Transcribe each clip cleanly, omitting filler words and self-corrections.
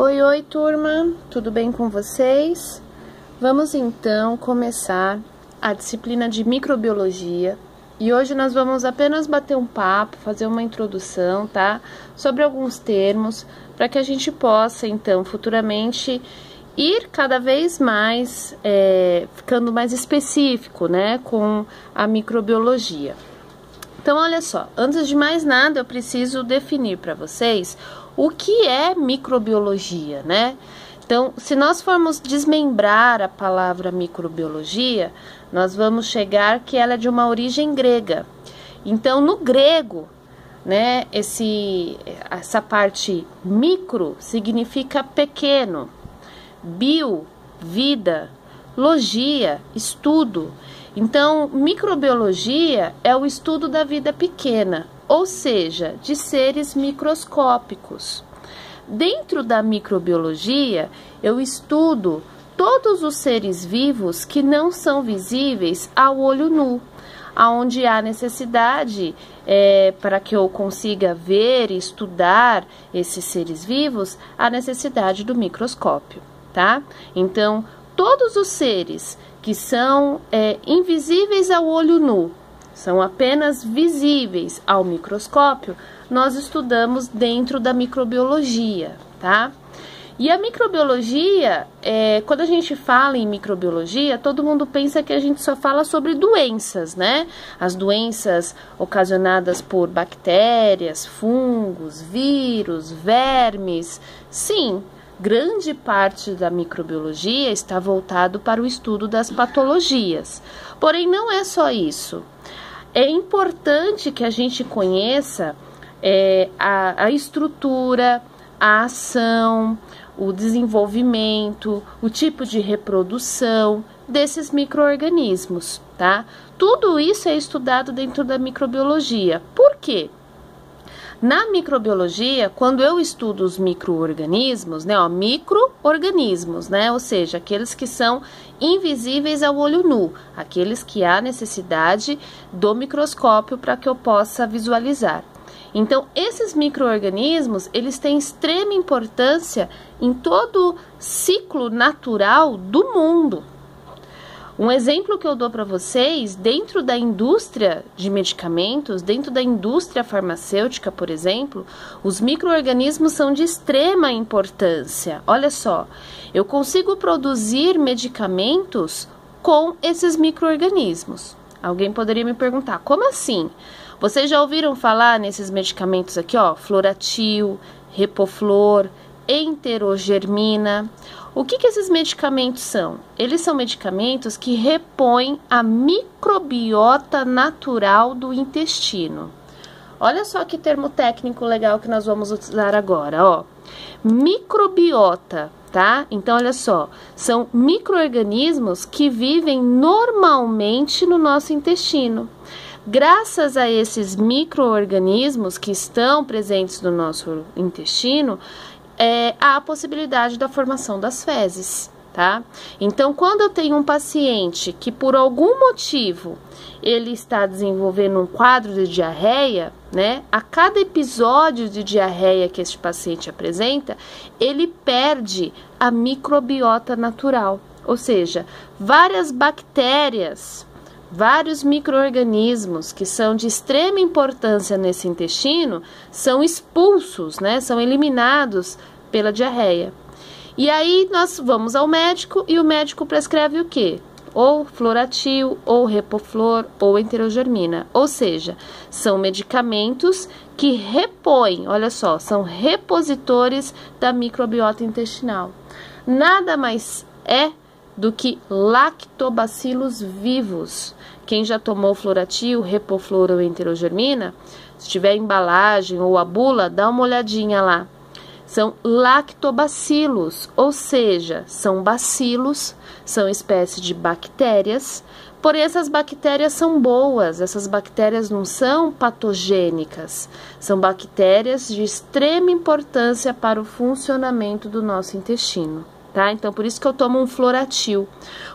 Oi, oi, turma, tudo bem com vocês? Vamos então começar a disciplina de microbiologia e hoje nós vamos apenas bater um papo, fazer uma introdução, tá? Sobre alguns termos para que a gente possa então futuramente ir cada vez mais ficando mais específico, né, com a microbiologia. Então, olha só, antes de mais nada, eu preciso definir para vocês o que é microbiologia, né? Então, se nós formos desmembrar a palavra microbiologia, nós vamos chegar que ela é de uma origem grega. Então, no grego, né, essa parte micro significa pequeno, bio, vida, logia, estudo. Então, microbiologia é o estudo da vida pequena, ou seja, de seres microscópicos. Dentro da microbiologia, eu estudo todos os seres vivos que não são visíveis ao olho nu, aonde há necessidade para que eu consiga ver e estudar esses seres vivos, há necessidade do microscópio, tá? Então, todos os seres que são invisíveis ao olho nu, são apenas visíveis ao microscópio, nós estudamos dentro da microbiologia, tá? E a microbiologia, quando a gente fala em microbiologia, todo mundo pensa que a gente só fala sobre doenças, né? As doenças ocasionadas por bactérias, fungos, vírus, vermes. Sim, grande parte da microbiologia está voltado para o estudo das patologias. Porém, não é só isso. É importante que a gente conheça a estrutura, a ação, o desenvolvimento, o tipo de reprodução desses micro-organismos, tá? Tudo isso é estudado dentro da microbiologia. Por quê? Na microbiologia, quando eu estudo os micro-organismos, né, micro-organismos, né, ou seja, aqueles que são invisíveis ao olho nu, aqueles que há necessidade do microscópio para que eu possa visualizar. Então, esses micro-organismos, eles têm extrema importância em todo o ciclo natural do mundo. Um exemplo que eu dou para vocês, dentro da indústria de medicamentos, dentro da indústria farmacêutica, por exemplo, os micro-organismos são de extrema importância. Olha só, eu consigo produzir medicamentos com esses micro-organismos. Alguém poderia me perguntar, como assim? Vocês já ouviram falar nesses medicamentos aqui, ó, Floratil, Repoflor, Enterogermina? O que esses medicamentos são? Eles são medicamentos que repõem a microbiota natural do intestino. Olha só que termo técnico legal que nós vamos usar agora, ó. Microbiota, tá? Então, olha só, são micro-organismos que vivem normalmente no nosso intestino. Graças a esses micro-organismos que estão presentes no nosso intestino, há a possibilidade da formação das fezes, tá? Então, quando eu tenho um paciente que por algum motivo ele está desenvolvendo um quadro de diarreia, né? A cada episódio de diarreia que este paciente apresenta, ele perde a microbiota natural, ou seja, várias bactérias, vários micro-organismos que são de extrema importância nesse intestino são expulsos, né? São eliminados pela diarreia. E aí nós vamos ao médico e o médico prescreve o quê? Ou Floratil, ou Repoflor, ou Enterogermina. Ou seja, são medicamentos que repõem, olha só, são repositores da microbiota intestinal. Nada mais é do que lactobacilos vivos. Quem já tomou Floratil, Repoflor ou Enterogermina, se tiver embalagem ou a bula, dá uma olhadinha lá. São lactobacilos, ou seja, são bacilos, são espécies de bactérias, porém essas bactérias são boas, essas bactérias não são patogênicas, são bactérias de extrema importância para o funcionamento do nosso intestino. Tá? Então, por isso que eu tomo um Floratil.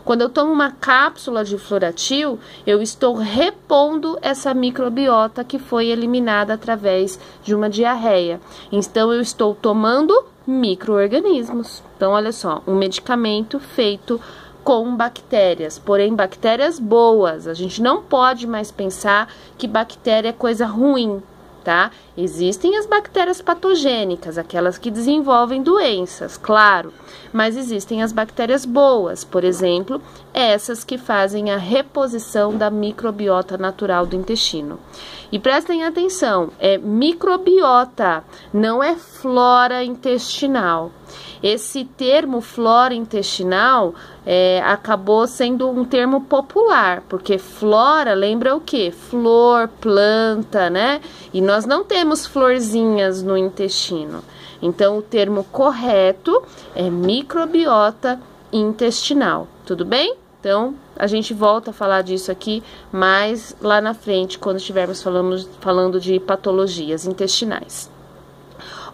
Quando eu tomo uma cápsula de Floratil, eu estou repondo essa microbiota que foi eliminada através de uma diarreia. Então, eu estou tomando micro-organismos. Então, olha só, um medicamento feito com bactérias, porém bactérias boas. A gente não pode mais pensar que bactéria é coisa ruim, tá? Existem as bactérias patogênicas, aquelas que desenvolvem doenças, claro, mas existem as bactérias boas, por exemplo, essas que fazem a reposição da microbiota natural do intestino. E prestem atenção, é microbiota, não é flora intestinal. Esse termo flora intestinal acabou sendo um termo popular, porque flora lembra o quê? Flor, planta, né? E nós não temos florzinhas no intestino. Então, o termo correto é microbiota intestinal, tudo bem? Então, a gente volta a falar disso aqui mais lá na frente, quando estivermos falando de patologias intestinais.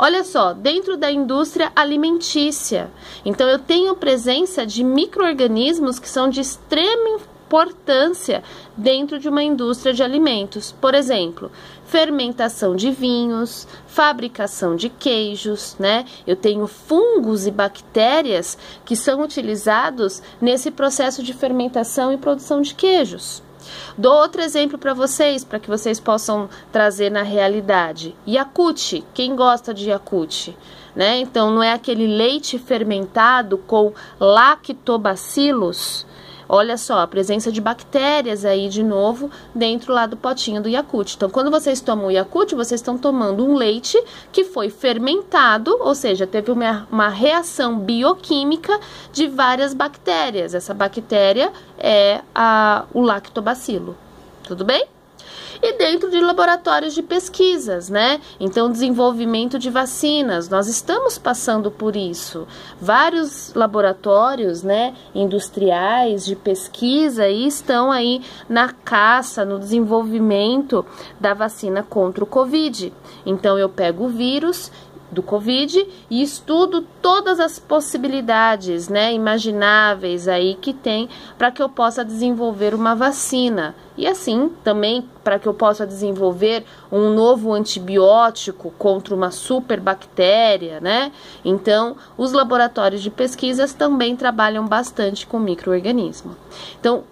Olha só, dentro da indústria alimentícia, então eu tenho presença de micro-organismos que são de extrema importância dentro de uma indústria de alimentos. Por exemplo, fermentação de vinhos, fabricação de queijos, né? Eu tenho fungos e bactérias que são utilizados nesse processo de fermentação e produção de queijos. Dou outro exemplo para vocês, para que vocês possam trazer na realidade. Yakult, quem gosta de Yakult? Né? Então, não é aquele leite fermentado com lactobacilos? Olha só, a presença de bactérias aí de novo dentro lá do potinho do Yakult. Então, quando vocês tomam o Yakult, vocês estão tomando um leite que foi fermentado, ou seja, teve uma reação bioquímica de várias bactérias. Essa bactéria é o lactobacilo. Tudo bem? E dentro de laboratórios de pesquisas, né? Então, desenvolvimento de vacinas, nós estamos passando por isso. Vários laboratórios, né, industriais de pesquisa estão aí na caça, no desenvolvimento da vacina contra o Covid. Então, eu pego o vírus do Covid e estudo todas as possibilidades, né, imagináveis aí que tem para que eu possa desenvolver uma vacina. E assim, também para que eu possa desenvolver um novo antibiótico contra uma superbactéria, né? Então, os laboratórios de pesquisas também trabalham bastante com micro-organismo. Então, o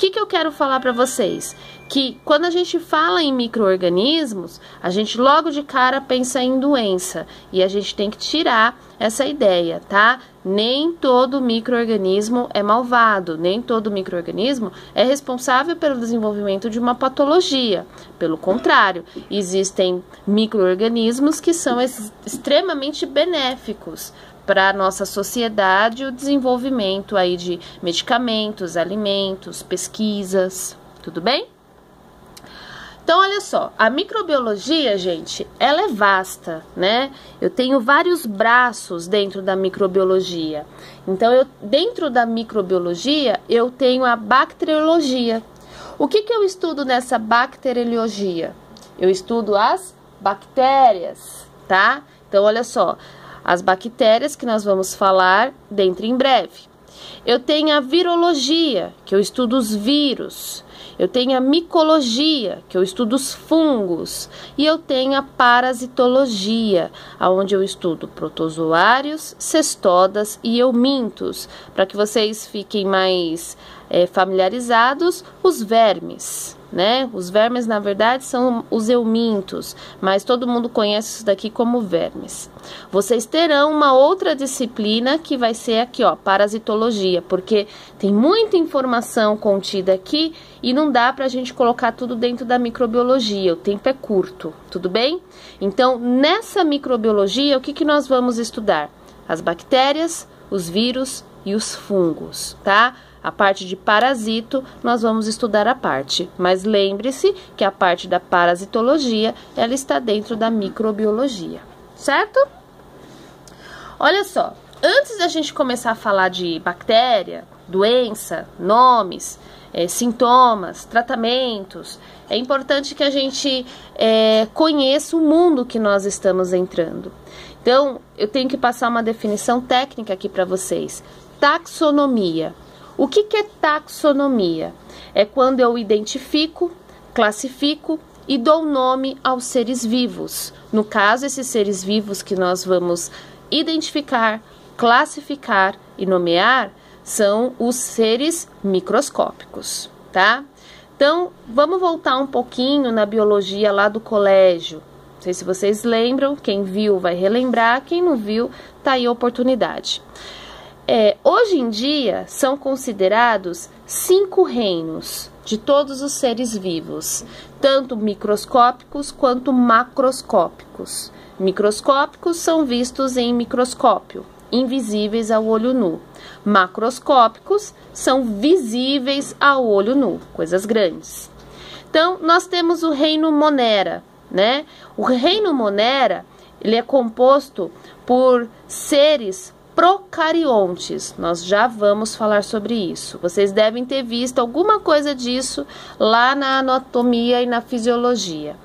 que eu quero falar para vocês? Que quando a gente fala em micro-organismos, a gente logo de cara pensa em doença. E a gente tem que tirar essa ideia, tá? Nem todo micro-organismo é malvado, nem todo micro-organismo é responsável pelo desenvolvimento de uma patologia. Pelo contrário, existem micro-organismos que são extremamente benéficos para a nossa sociedade, o desenvolvimento aí de medicamentos, alimentos, pesquisas, tudo bem? Então, olha só, a microbiologia, gente, ela é vasta, né? Eu tenho vários braços dentro da microbiologia. Então, dentro da microbiologia, eu tenho a bacteriologia. O que eu estudo nessa bacteriologia? Eu estudo as bactérias, tá? Então, olha só, as bactérias que nós vamos falar dentro em breve. Eu tenho a virologia, que eu estudo os vírus. Eu tenho a micologia, que eu estudo os fungos, e eu tenho a parasitologia, onde eu estudo protozoários, cestodas e eumintos, para que vocês fiquem mais familiarizados, os vermes, né? Os vermes, na verdade, são os eumintos, mas todo mundo conhece isso daqui como vermes. Vocês terão uma outra disciplina que vai ser aqui, ó, parasitologia, porque tem muita informação contida aqui e não dá pra gente colocar tudo dentro da microbiologia, o tempo é curto, tudo bem? Então, nessa microbiologia, o que nós vamos estudar? As bactérias, os vírus e os fungos, tá? A parte de parasito, nós vamos estudar a parte, mas lembre-se que a parte da parasitologia, ela está dentro da microbiologia, certo? Olha só, antes da gente começar a falar de bactéria, doença, nomes, sintomas, tratamentos, é importante que a gente conheça o mundo que nós estamos entrando. Então, eu tenho que passar uma definição técnica aqui para vocês. Taxonomia. O que é taxonomia? É quando eu identifico, classifico e dou nome aos seres vivos. No caso, esses seres vivos que nós vamos identificar, classificar e nomear são os seres microscópicos, tá? Então, vamos voltar um pouquinho na biologia lá do colégio. Não sei se vocês lembram, quem viu vai relembrar, quem não viu, tá aí a oportunidade. Hoje em dia, são considerados 5 reinos de todos os seres vivos, tanto microscópicos quanto macroscópicos. Microscópicos são vistos em microscópio, invisíveis ao olho nu. Macroscópicos são visíveis ao olho nu, coisas grandes. Então, nós temos o reino Monera, né? O reino Monera, ele é composto por seres procariontes. Nós já vamos falar sobre isso. Vocês devem ter visto alguma coisa disso lá na anatomia e na fisiologia.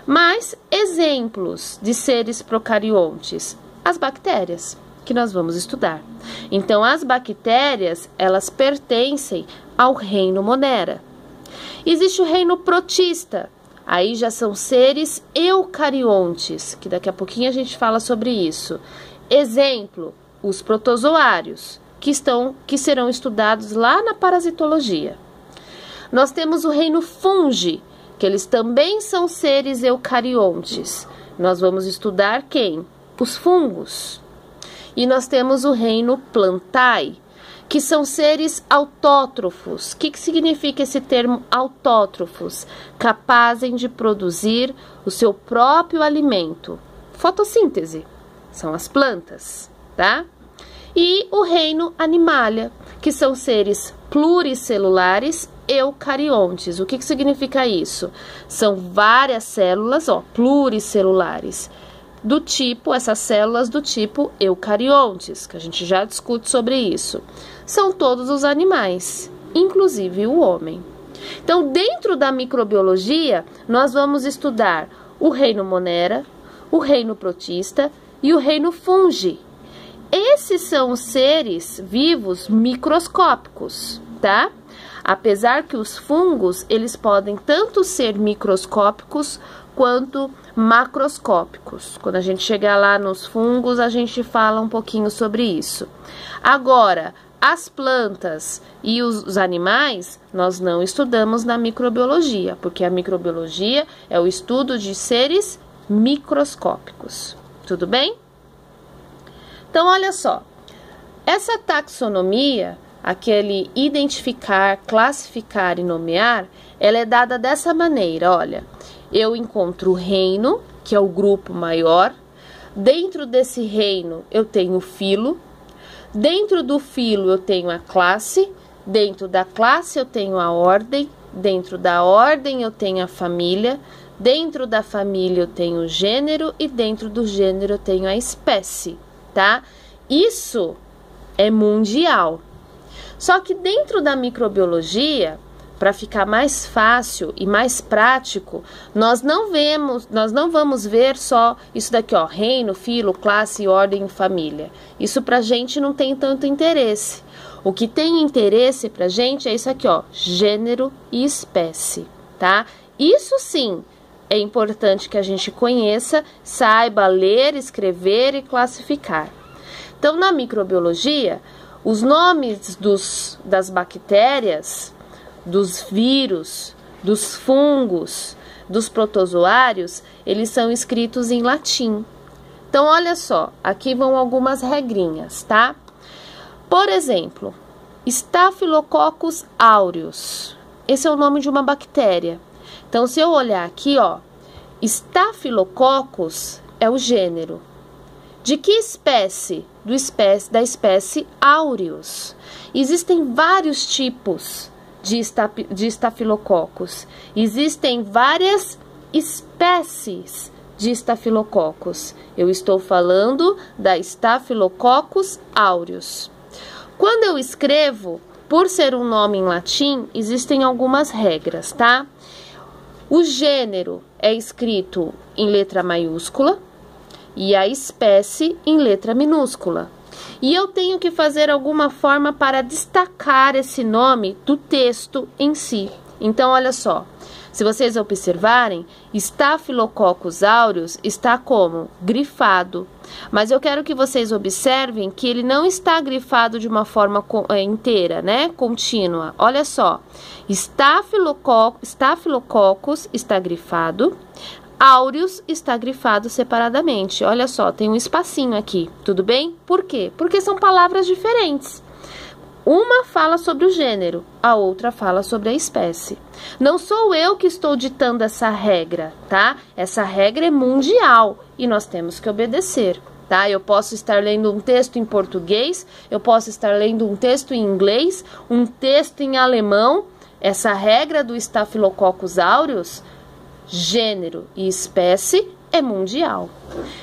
Mas exemplos de seres procariontes, as bactérias, que nós vamos estudar. Então, as bactérias, elas pertencem ao reino Monera. Existe o reino protista. Aí já são seres eucariontes, que daqui a pouquinho a gente fala sobre isso. Exemplo, os protozoários, que serão estudados lá na parasitologia. Nós temos o reino fungi, que eles também são seres eucariontes. Nós vamos estudar quem? Os fungos. E nós temos o reino plantae, que são seres autótrofos. O que significa esse termo autótrofos? Capazes de produzir o seu próprio alimento. Fotossíntese, são as plantas, tá? E o reino animalia, que são seres pluricelulares eucariontes. O que significa isso? São várias células, pluricelulares, do tipo, essas células do tipo eucariontes, que a gente já discute sobre isso. São todos os animais, inclusive o homem. Então, dentro da microbiologia, nós vamos estudar o reino Monera, o reino protista e o reino fungi. Esses são os seres vivos microscópicos, tá? Apesar que os fungos, eles podem tanto ser microscópicos quanto macroscópicos. Quando a gente chegar lá nos fungos, a gente fala um pouquinho sobre isso. Agora, as plantas e os animais, nós não estudamos na microbiologia, porque a microbiologia é o estudo de seres microscópicos. Tudo bem? Então, olha só. Essa taxonomia, aquele identificar, classificar e nomear, ela é dada dessa maneira, olha. Eu encontro o reino, que é o grupo maior. Dentro desse reino, eu tenho o filo. Dentro do filo, eu tenho a classe. Dentro da classe, eu tenho a ordem. Dentro da ordem, eu tenho a família. Dentro da família, eu tenho o gênero. E dentro do gênero, eu tenho a espécie, tá? Isso é mundial. Só que dentro da microbiologia, para ficar mais fácil e mais prático, nós não vamos ver só isso daqui, ó, reino, filo, classe, ordem e família. Isso pra gente não tem tanto interesse. O que tem interesse pra gente é isso aqui, ó, gênero e espécie, tá? Isso sim é importante que a gente conheça, saiba ler, escrever e classificar. Então, na microbiologia, os nomes das bactérias, dos vírus, dos fungos, dos protozoários, eles são escritos em latim. Então, olha só, aqui vão algumas regrinhas, tá? Por exemplo, Staphylococcus aureus. Esse é o nome de uma bactéria. Então, se eu olhar aqui, ó, Staphylococcus é o gênero. De que espécie? Da espécie aureus. Existem vários tipos de estafilococcus. Existem várias espécies de estafilococcus. Eu estou falando da Staphylococcus aureus. Quando eu escrevo, por ser um nome em latim, existem algumas regras, tá? O gênero é escrito em letra maiúscula e a espécie em letra minúscula. E eu tenho que fazer alguma forma para destacar esse nome do texto em si. Então, olha só. Se vocês observarem, Staphylococcus aureus está como? Grifado. Mas eu quero que vocês observem que ele não está grifado de uma forma inteira, né? Contínua. Olha só. Staphylococcus está grifado. Aureus está grifado separadamente. Olha só, tem um espacinho aqui, tudo bem? Por quê? Porque são palavras diferentes. Uma fala sobre o gênero, a outra fala sobre a espécie. Não sou eu que estou ditando essa regra, tá? Essa regra é mundial e nós temos que obedecer, tá? Eu posso estar lendo um texto em português, eu posso estar lendo um texto em inglês, um texto em alemão. Essa regra do Staphylococcus aureus, gênero e espécie, é mundial.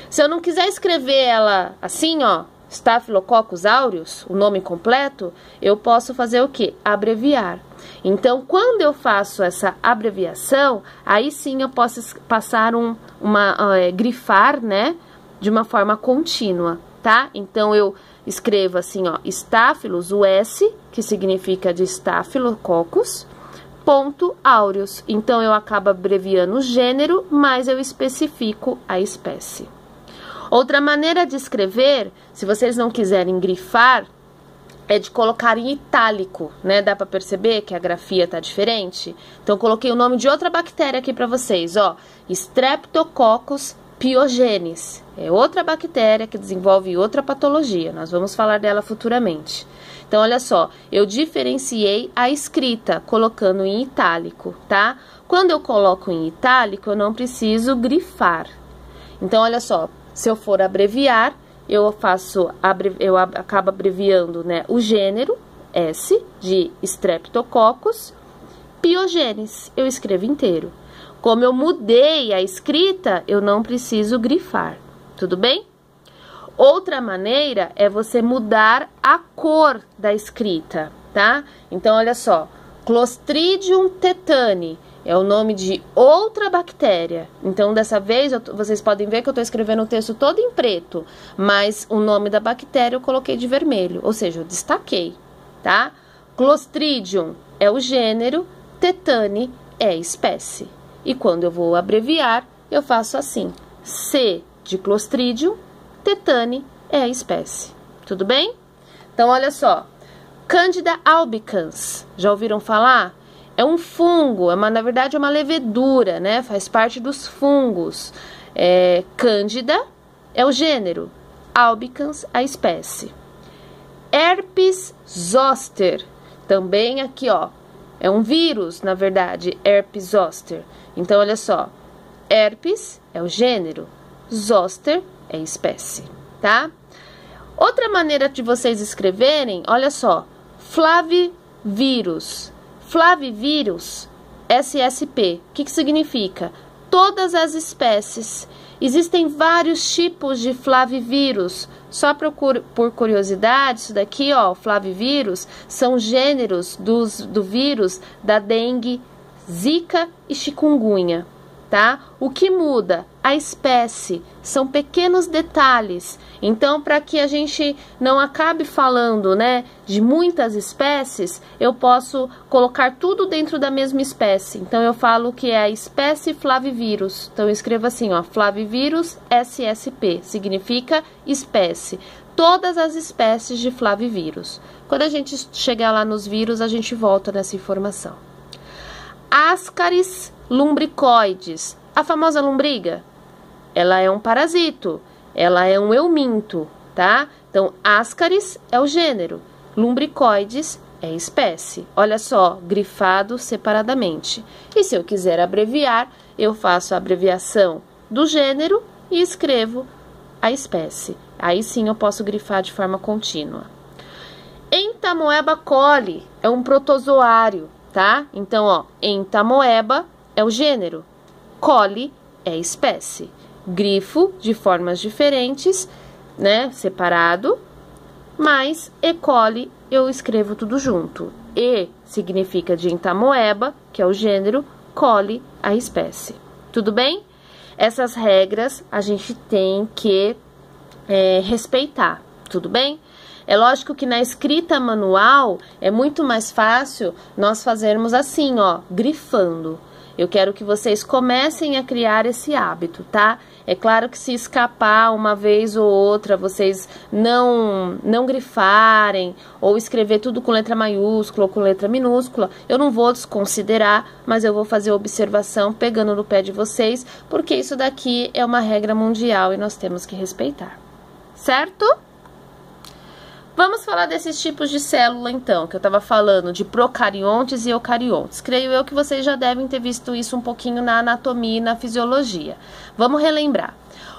Se eu não quiser escrever ela assim, ó, Staphylococcus aureus, o nome completo, eu posso fazer o quê? Abreviar. Então, quando eu faço essa abreviação, aí sim eu posso passar grifar, né, de uma forma contínua, tá? Então, eu escrevo assim, ó, Staphylos, o S, que significa de Staphylococcus, ponto aureus. Então, eu acabo abreviando o gênero, mas eu especifico a espécie. Outra maneira de escrever, se vocês não quiserem grifar, é de colocar em itálico, né? Dá para perceber que a grafia tá diferente? Então, coloquei o nome de outra bactéria aqui para vocês, ó. Streptococcus pyogenes. É outra bactéria que desenvolve outra patologia. Nós vamos falar dela futuramente. Então, olha só, eu diferenciei a escrita, colocando em itálico, tá? Quando eu coloco em itálico, eu não preciso grifar. Então, olha só, se eu for abreviar, eu acabo abreviando, né, o gênero, S, de Streptococcus, pyogenes, eu escrevo inteiro. Como eu mudei a escrita, eu não preciso grifar, tudo bem? Outra maneira é você mudar a cor da escrita, tá? Então, olha só, Clostridium tetani é o nome de outra bactéria. Então, dessa vez, vocês podem ver que eu estou escrevendo o texto todo em preto, mas o nome da bactéria eu coloquei de vermelho, ou seja, eu destaquei, tá? Clostridium é o gênero, tetani é a espécie. E quando eu vou abreviar, eu faço assim, C de Clostridium, tetani é a espécie. Tudo bem? Então, olha só, Candida albicans, já ouviram falar? É um fungo, na verdade é uma levedura, né? Faz parte dos fungos. Cândida é o gênero, albicans a espécie. Herpes zoster, também aqui, ó, é um vírus, na verdade, herpes zoster. Então, olha só, herpes é o gênero, zoster é a espécie, tá? Outra maneira de vocês escreverem, olha só, flavivírus. Flavivírus, SSP, o que significa? Todas as espécies. Existem vários tipos de flavivírus. Só por curiosidade, isso daqui, ó, flavivírus, são gêneros do vírus da dengue, zika e chikungunya, tá? O que muda? A espécie. São pequenos detalhes. Então, para que a gente não acabe falando, né, de muitas espécies, eu posso colocar tudo dentro da mesma espécie. Então, eu falo que é a espécie flavivírus. Então, eu escrevo assim, ó, flavivírus SSP, significa espécie. Todas as espécies de flavivírus. Quando a gente chegar lá nos vírus, a gente volta nessa informação. Ascaris lumbricoides, a famosa lombriga, ela é um parasito, ela é um euminto, tá? Então, Ascaris é o gênero, lumbricoides é a espécie. Olha só, grifado separadamente. E se eu quiser abreviar, eu faço a abreviação do gênero e escrevo a espécie. Aí sim eu posso grifar de forma contínua. Entamoeba coli é um protozoário, tá? Então, ó, Entamoeba é o gênero, coli é a espécie. Grifo de formas diferentes, né, separado, mas E. coli eu escrevo tudo junto. E significa de Entamoeba, que é o gênero, coli, a espécie. Tudo bem? Essas regras a gente tem que respeitar, tudo bem? É lógico que na escrita manual é muito mais fácil nós fazermos assim, ó, grifando. Eu quero que vocês comecem a criar esse hábito, tá? É claro que se escapar uma vez ou outra, vocês não grifarem ou escrever tudo com letra maiúscula ou com letra minúscula, eu não vou desconsiderar, mas eu vou fazer observação pegando no pé de vocês, porque isso daqui é uma regra mundial e nós temos que respeitar, certo? Vamos falar desses tipos de célula, então, que eu estava falando de procariontes e eucariontes. Creio eu que vocês já devem ter visto isso um pouquinho na anatomia e na fisiologia. Vamos relembrar.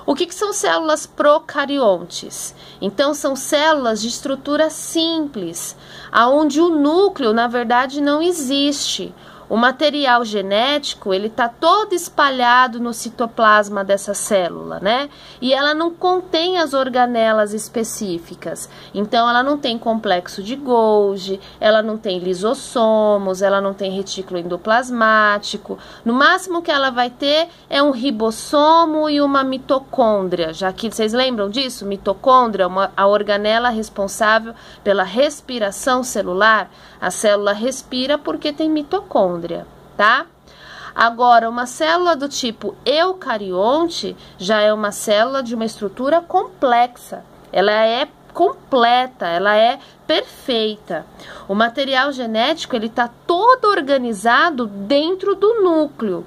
O que são células procariontes? Então, são células de estrutura simples, aonde o núcleo, na verdade, não existe. O material genético, ele tá todo espalhado no citoplasma dessa célula, né? E ela não contém as organelas específicas. Então, ela não tem complexo de Golgi, ela não tem lisossomos, ela não tem retículo endoplasmático. No máximo que ela vai ter é um ribossomo e uma mitocôndria. Já que vocês lembram disso? Mitocôndria, a organela responsável pela respiração celular. A célula respira porque tem mitocôndria, tá? Agora, uma célula do tipo eucarionte já é uma célula de uma estrutura complexa. Ela é completa, ela é perfeita. O material genético, ele está todo organizado dentro do núcleo.